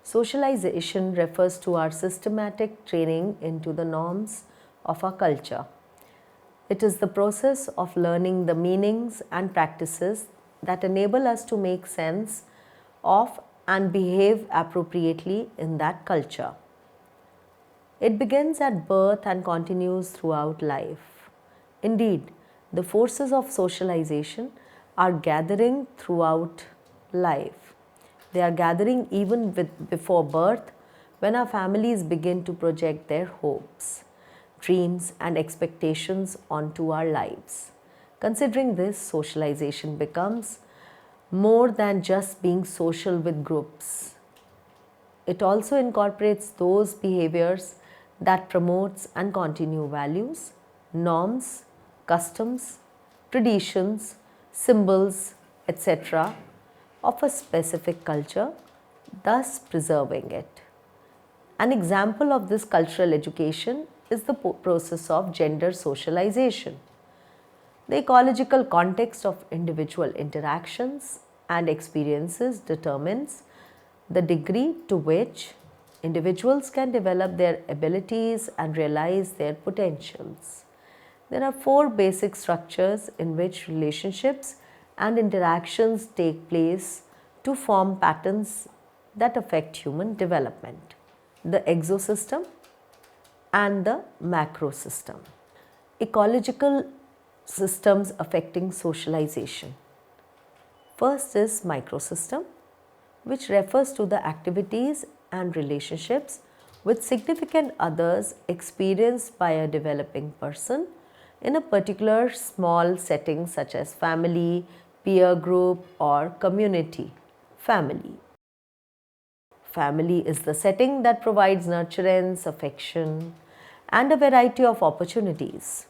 Socialization refers to our systematic training into the norms of our culture. It is the process of learning the meanings and practices that enable us to make sense of and behave appropriately in that culture. It begins at birth and continues throughout life. Indeed, the forces of socialization are gathering throughout life. They are gathering even before birth, when our families begin to project their hopes, dreams, and expectations onto our lives. Considering this, socialization becomes more than just being social with groups. It also incorporates those behaviors that promotes and continue values, norms, customs, traditions, symbols, etc. of a specific culture, thus preserving it. An example of this cultural education is the process of gender socialization. The ecological context of individual interactions and experiences determines the degree to which individuals can develop their abilities and realize their potentials. There are 4 basic structures in which relationships and interactions take place to form patterns that affect human development: the exosystem and the macrosystem. Ecological systems affecting socialization. First is microsystem, which refers to the activities and relationships with significant others experienced by a developing person in a particular small setting such as family, peer group, or community. Family. Family is the setting that provides nurturance, affection, and a variety of opportunities.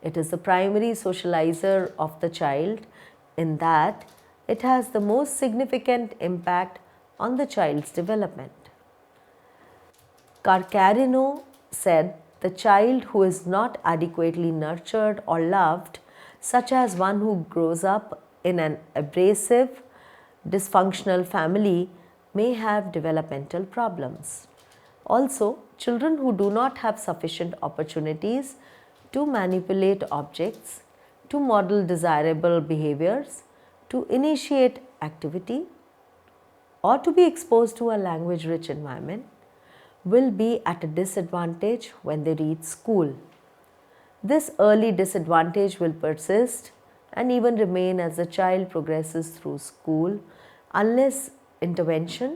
It is the primary socializer of the child in that it has the most significant impact on the child's development. Carcarino said, "The child who is not adequately nurtured or loved, such as one who grows up in an abrasive, dysfunctional family, may have developmental problems." Also, children who do not have sufficient opportunities to manipulate objects, to model desirable behaviors, to initiate activity, or to be exposed to a language-rich environment will be at a disadvantage when they reach school. This early disadvantage will persist and even remain as the child progresses through school unless intervention,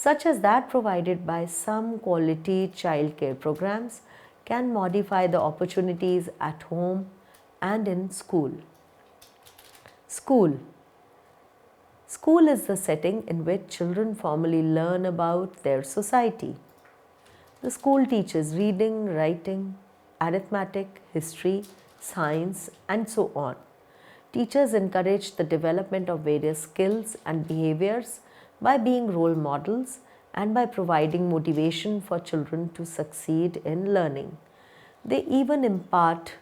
such as that provided by some quality child care programs, can modify the opportunities at home and in school. School. School is the setting in which children formally learn about their society. The school teaches reading, writing, arithmetic, history, science, and so on. Teachers encourage the development of various skills and behaviors by being role models and by providing motivation for children to succeed in learning. They even impart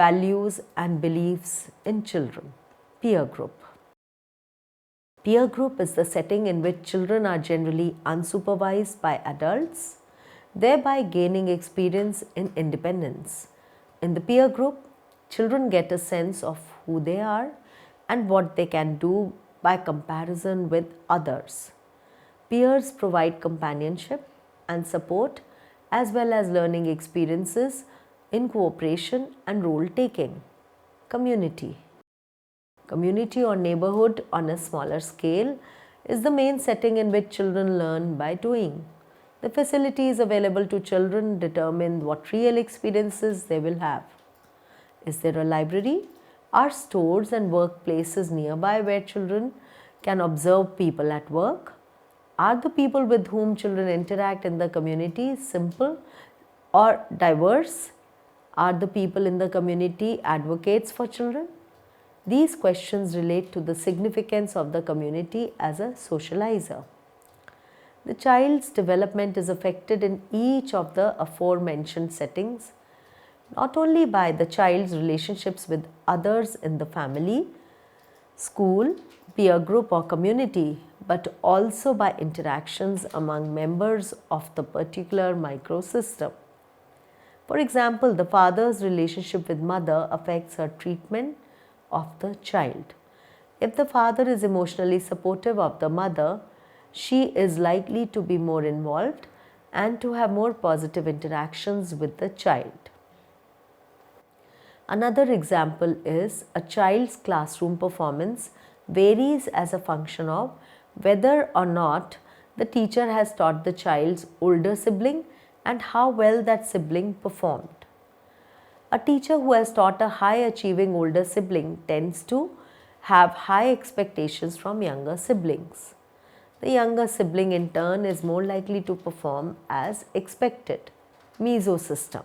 values and beliefs in children. Peer group. Peer group is the setting in which children are generally unsupervised by adults, thereby gaining experience in independence. In the peer group, children get a sense of who they are and what they can do by comparison with others. Peers provide companionship and support as well as learning experiences in cooperation and role-taking. Community. Community or neighborhood on a smaller scale is the main setting in which children learn by doing. The facilities available to children determine what real experiences they will have. Is there a library? Are stores and workplaces nearby where children can observe people at work? Are the people with whom children interact in the community simple or diverse? Are the people in the community advocates for children? These questions relate to the significance of the community as a socializer. The child's development is affected in each of the aforementioned settings, not only by the child's relationships with others in the family, school, peer group or community, but also by interactions among members of the particular microsystem. For example, the father's relationship with mother affects her treatment of the child. If the father is emotionally supportive of the mother, she is likely to be more involved and to have more positive interactions with the child. Another example is a child's classroom performance varies as a function of whether or not the teacher has taught the child's older sibling and how well that sibling performed. A teacher who has taught a high achieving older sibling tends to have high expectations from younger siblings. The younger sibling in turn is more likely to perform as expected. Mesosystem.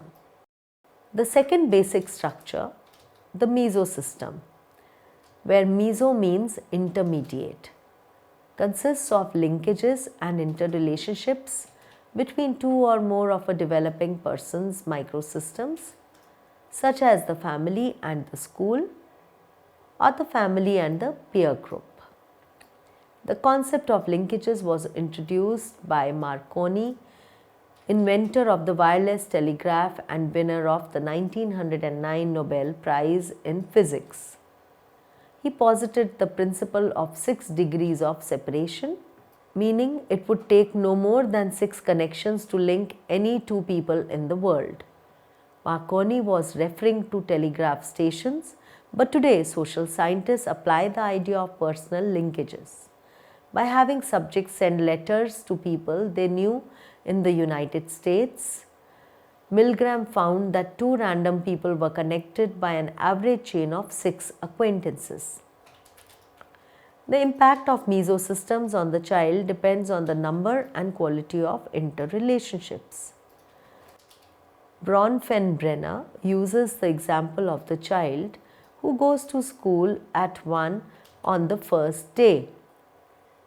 The second basic structure, the mesosystem, where meso means intermediate, consists of linkages and interrelationships between two or more of a developing person's microsystems, such as the family and the school, or the family and the peer group. The concept of linkages was introduced by Marconi, inventor of the wireless telegraph and winner of the 1909 Nobel Prize in Physics. He posited the principle of 6 degrees of separation, meaning it would take no more than 6 connections to link any two people in the world. Marconi was referring to telegraph stations, but today social scientists apply the idea of personal linkages. By having subjects send letters to people they knew in the United States, Milgram found that 2 random people were connected by an average chain of 6 acquaintances. The impact of mesosystems on the child depends on the number and quality of interrelationships. Bronfenbrenner uses the example of the child who goes to school at 1 on the first day.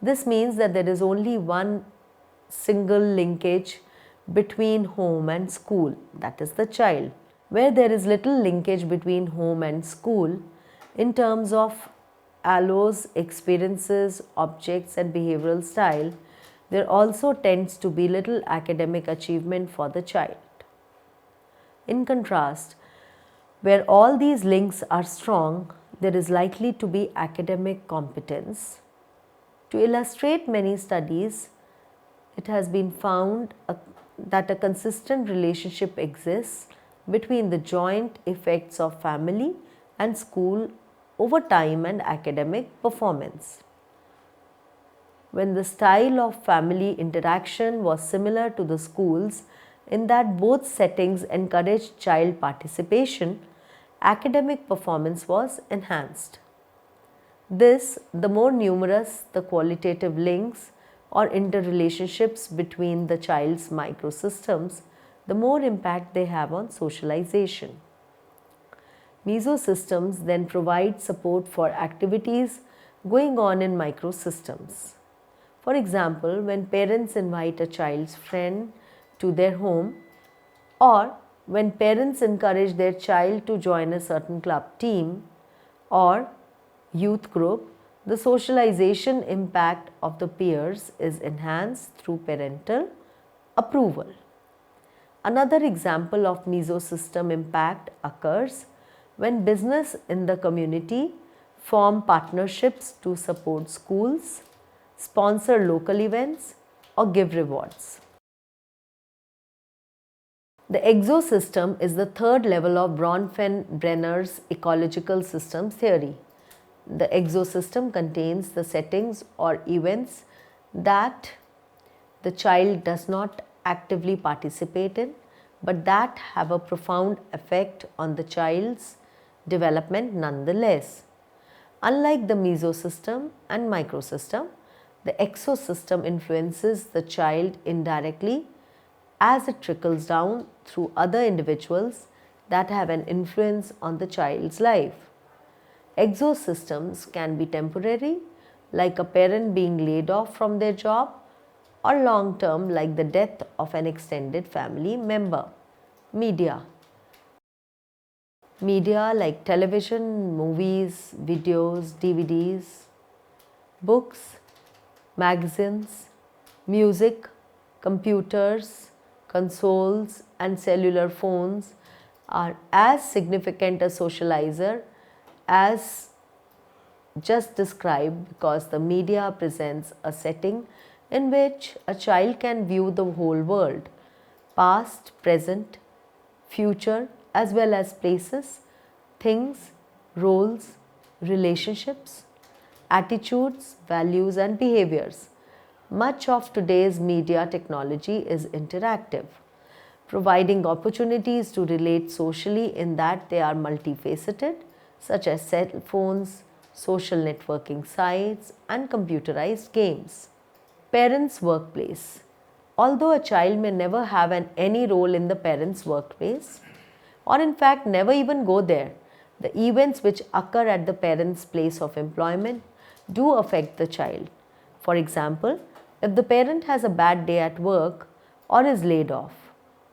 This means that there is only one single linkage between home and school, that is the child. Where there is little linkage between home and school in terms of allos, experiences, objects and behavioral style, there also tends to be little academic achievement for the child. In contrast, where all these links are strong, there is likely to be academic competence. To illustrate many studies, it has been found that a consistent relationship exists between the joint effects of family and school over time and academic performance. When the style of family interaction was similar to the schools in that both settings encouraged child participation, academic performance was enhanced. This, the more numerous the qualitative links or interrelationships between the child's microsystems, the more impact they have on socialization. Mesosystems then provide support for activities going on in microsystems. For example, when parents invite a child's friend to their home, or when parents encourage their child to join a certain club team or youth group, the socialization impact of the peers is enhanced through parental approval. Another example of mesosystem impact occurs when business in the community form partnerships to support schools, sponsor local events, or give rewards. The exosystem is the third level of Bronfenbrenner's ecological systems theory. The exosystem contains the settings or events that the child does not actively participate in, but that have a profound effect on the child's development nonetheless. Unlike the mesosystem and microsystem, the exosystem influences the child indirectly as it trickles down through other individuals that have an influence on the child's life. Exosystems can be temporary, like a parent being laid off from their job, or long term, like the death of an extended family member. Media. Media like television, movies, videos, DVDs, books, magazines, music, computers, consoles, and cellular phones are as significant a socializer as just described, because the media presents a setting in which a child can view the whole world, past, present, future, as well as places, things, roles, relationships, attitudes, values, and behaviors. Much of today's media technology is interactive, providing opportunities to relate socially in that they are multifaceted, such as cell phones, social networking sites, and computerized games. Parents' workplace. Although a child may never have any role in the parent's workplace, or in fact never even go there, the events which occur at the parent's place of employment do affect the child. For example, if the parent has a bad day at work, or is laid off,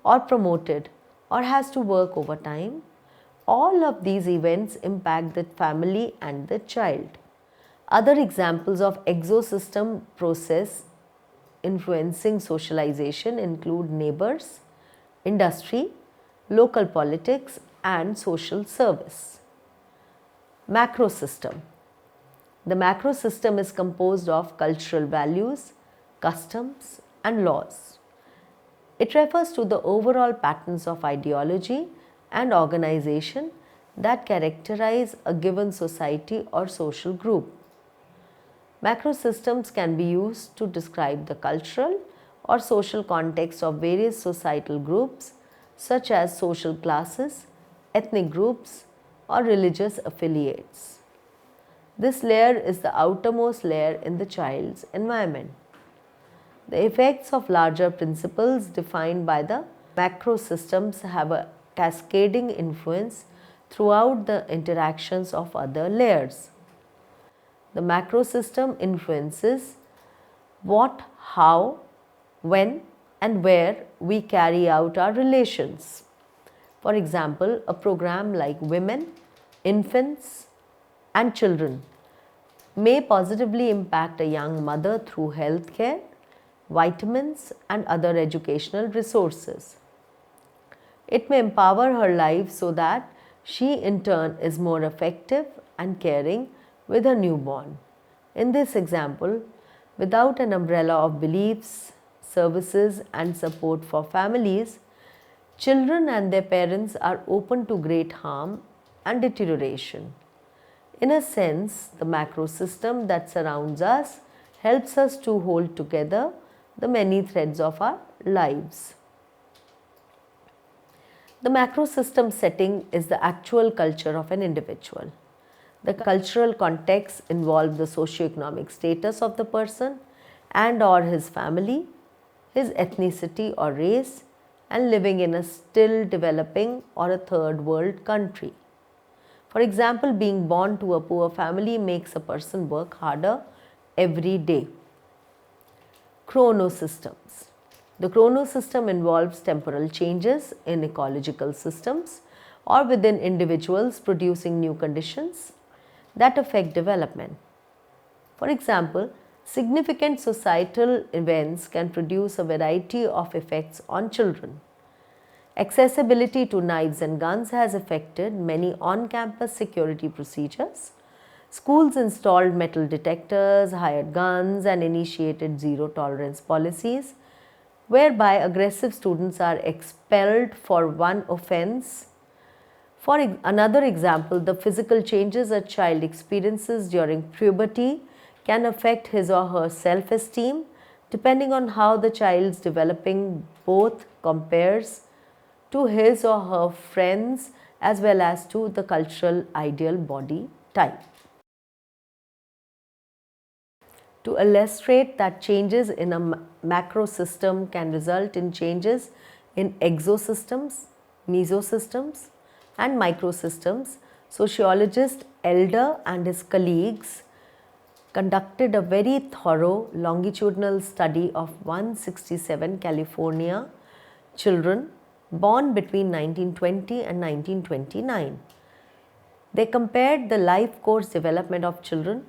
or promoted, or has to work overtime, all of these events impact the family and the child. Other examples of exosystem process influencing socialization include neighbors, industry, local politics, and social service. Macrosystem. The macrosystem is composed of cultural values, customs, and laws. It refers to the overall patterns of ideology and organization that characterize a given society or social group. Macrosystems can be used to describe the cultural or social context of various societal groups, such as social classes, ethnic groups, or religious affiliates. This layer is the outermost layer in the child's environment. The effects of larger principles defined by the macrosystems have a cascading influence throughout the interactions of other layers. The macrosystem influences what, how, when, and where we carry out our relations. For example, a program like Women, Infants, and Children may positively impact a young mother through healthcare, vitamins, and other educational resources. It may empower her life so that she in turn is more effective and caring with her newborn. In this example, without an umbrella of beliefs, services, and support for families, children and their parents are open to great harm and deterioration. In a sense, the macro system that surrounds us helps us to hold together the many threads of our lives. The macro system setting is the actual culture of an individual. The cultural context involves the socio-economic status of the person and or his family, his ethnicity or race, and living in a still developing or a third world country. For example, being born to a poor family makes a person work harder every day. Cronos Systems. The Cronos system involves temporal changes in ecological systems or within individuals, producing new conditions that affect development. For example, significant societal events can produce a variety of effects on children. Accessibility to knives and guns has affected many on-campus security procedures. Schools installed metal detectors, hired guns, and initiated zero-tolerance policies, whereby aggressive students are expelled for one offense. For another example, the physical changes a child experiences during puberty can affect his or her self-esteem, depending on how the child's developing both compares to his or her friends as well as to the cultural ideal body type. To illustrate that changes in a macro system can result in changes in exosystems, mesosystems, and microsystems, sociologist Elder and his colleagues conducted a very thorough longitudinal study of 167 California children born between 1920 and 1929. They compared the life course development of children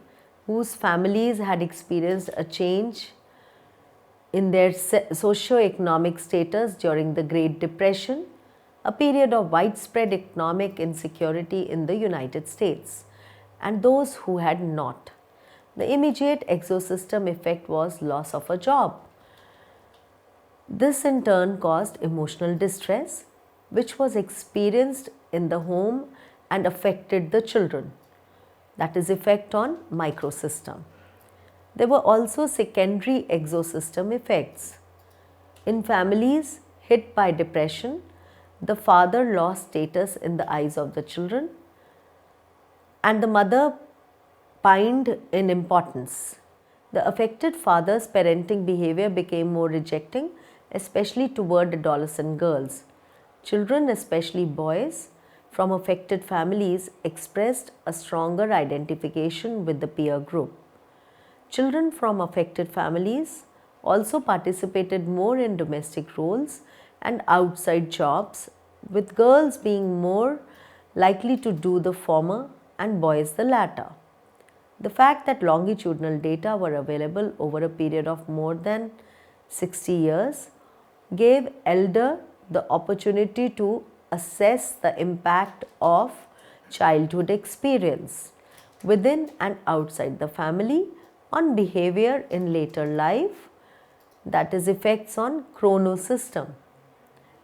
whose families had experienced a change in their socio-economic status during the Great Depression, a period of widespread economic insecurity in the United States, and those who had not. The immediate exosystem effect was loss of a job. This in turn caused emotional distress, which was experienced in the home and affected the children. That is, effect on microsystem. There were also secondary exosystem effects. In families hit by depression, the father lost status in the eyes of the children and the mother pined in importance. The affected father's parenting behavior became more rejecting, especially toward adolescent girls. Children, especially boys, from affected families expressed a stronger identification with the peer group. Children from affected families also participated more in domestic roles and outside jobs, with girls being more likely to do the former and boys the latter. The fact that longitudinal data were available over a period of more than 60 years gave elder the opportunity to assess the impact of childhood experience within and outside the family on behavior in later life, that is, effects on Cronos system.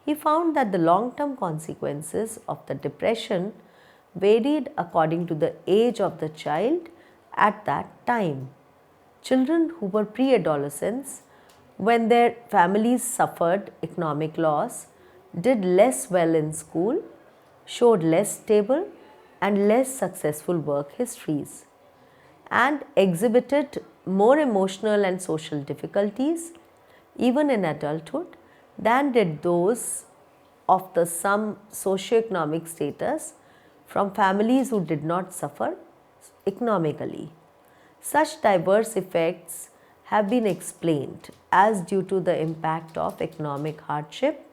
He found that the long-term consequences of the depression varied according to the age of the child at that time. Children who were pre-adolescents, when their families suffered economic loss, did less well in school, showed less stable and less successful work histories, and exhibited more emotional and social difficulties even in adulthood than did those of the same socioeconomic status from families who did not suffer economically. Such diverse effects have been explained as due to the impact of economic hardship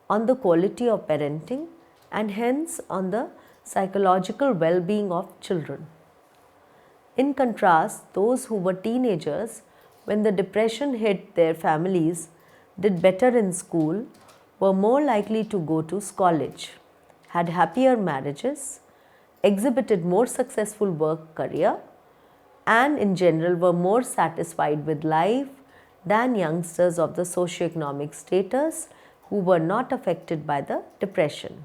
on the quality of parenting and hence on the psychological well-being of children. In contrast, those who were teenagers when the depression hit their families did better in school, were more likely to go to college, had happier marriages, exhibited more successful work career, and in general were more satisfied with life than youngsters of the socioeconomic status who were not affected by the depression.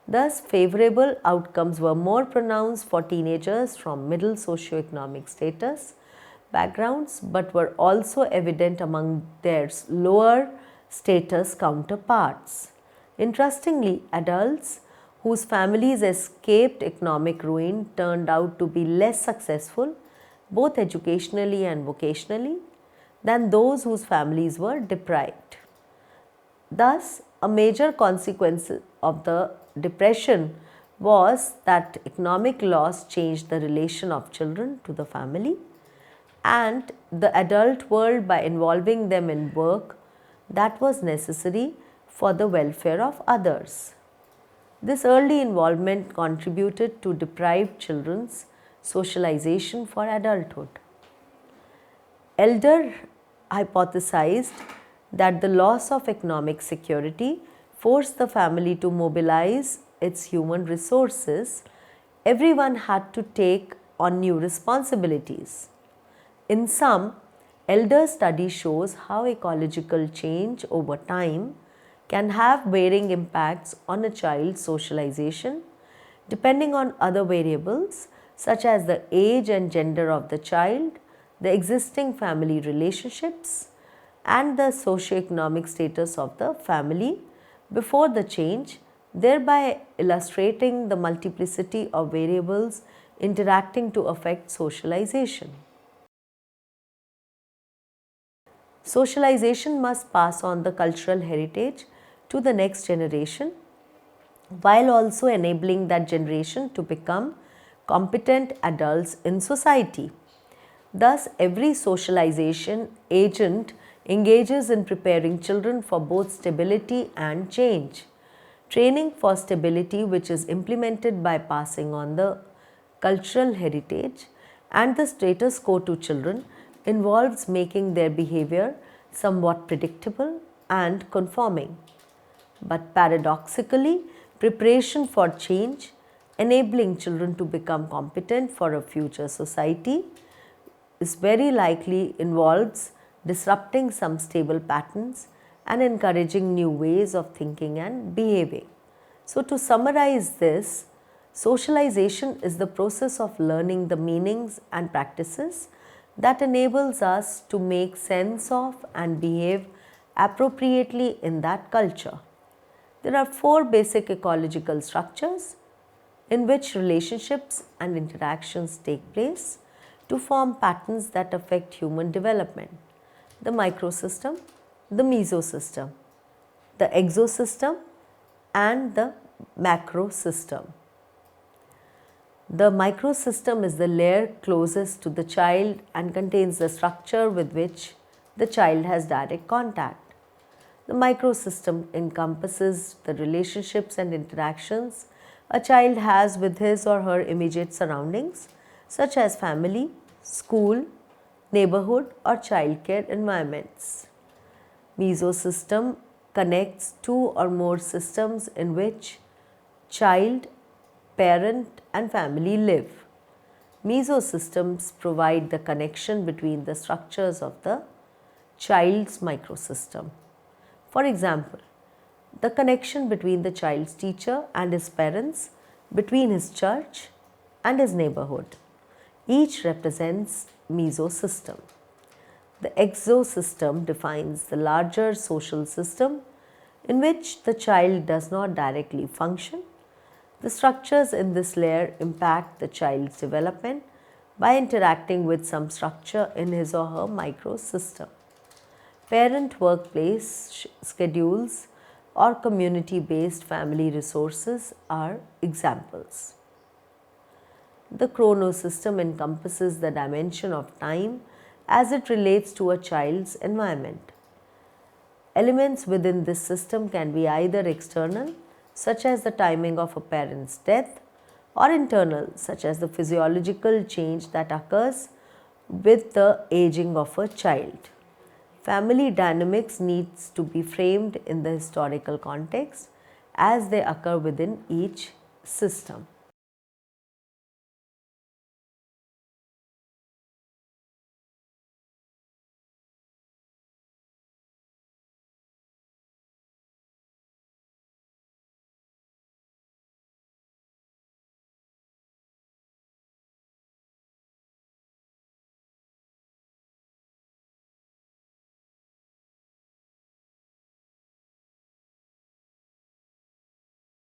Thus, favorable outcomes were more pronounced for teenagers from middle socioeconomic status backgrounds, but were also evident among their lower status counterparts. Interestingly, adults whose families escaped economic ruin turned out to be less successful, both educationally and vocationally, than those whose families were deprived. Thus, a major consequence of the depression was that economic loss changed the relation of children to the family and the adult world by involving them in work that was necessary for the welfare of others. This early involvement contributed to deprived children's socialization for adulthood. Elder hypothesized that the loss of economic security forced the family to mobilize its human resources. Everyone had to take on new responsibilities. In sum, elder study shows how ecological change over time can have varying impacts on a child's socialization depending on other variables such as the age and gender of the child, the existing family relationships, and the socioeconomic status of the family before the change, thereby illustrating the multiplicity of variables interacting to affect socialization. Socialization must pass on the cultural heritage to the next generation while also enabling that generation to become competent adults in society. Thus, every socialization agent engages in preparing children for both stability and change. Training for stability, which is implemented by passing on the cultural heritage, and the status quo to children involves making their behavior somewhat predictable and conforming. But paradoxically, preparation for change, enabling children to become competent for a future society, is very likely involves disrupting some stable patterns and encouraging new ways of thinking and behaving. So, to summarize this, socialization is the process of learning the meanings and practices that enables us to make sense of and behave appropriately in that culture. There are four basic ecological structures in which relationships and interactions take place to form patterns that affect human development: the microsystem, the mesosystem, the exosystem, and the macrosystem. The microsystem is the layer closest to the child and contains the structure with which the child has direct contact. The microsystem encompasses the relationships and interactions a child has with his or her immediate surroundings, such as family, school, neighborhood, or childcare environments. Mesosystem connects two or more systems in which child, parent, and family live. Mesosystems provide the connection between the structures of the child's microsystem. For example, the connection between the child's teacher and his parents, between his church and his neighborhood. Each represents mesosystem. The exosystem defines the larger social system in which the child does not directly function. The structures in this layer impact the child's development by interacting with some structure in his or her microsystem. Parent workplace schedules or community-based family resources are examples. The Cronos system encompasses the dimension of time as it relates to a child's environment. Elements within this system can be either external, such as the timing of a parent's death, or internal, such as the physiological change that occurs with the aging of a child. Family dynamics needs to be framed in the historical context as they occur within each system.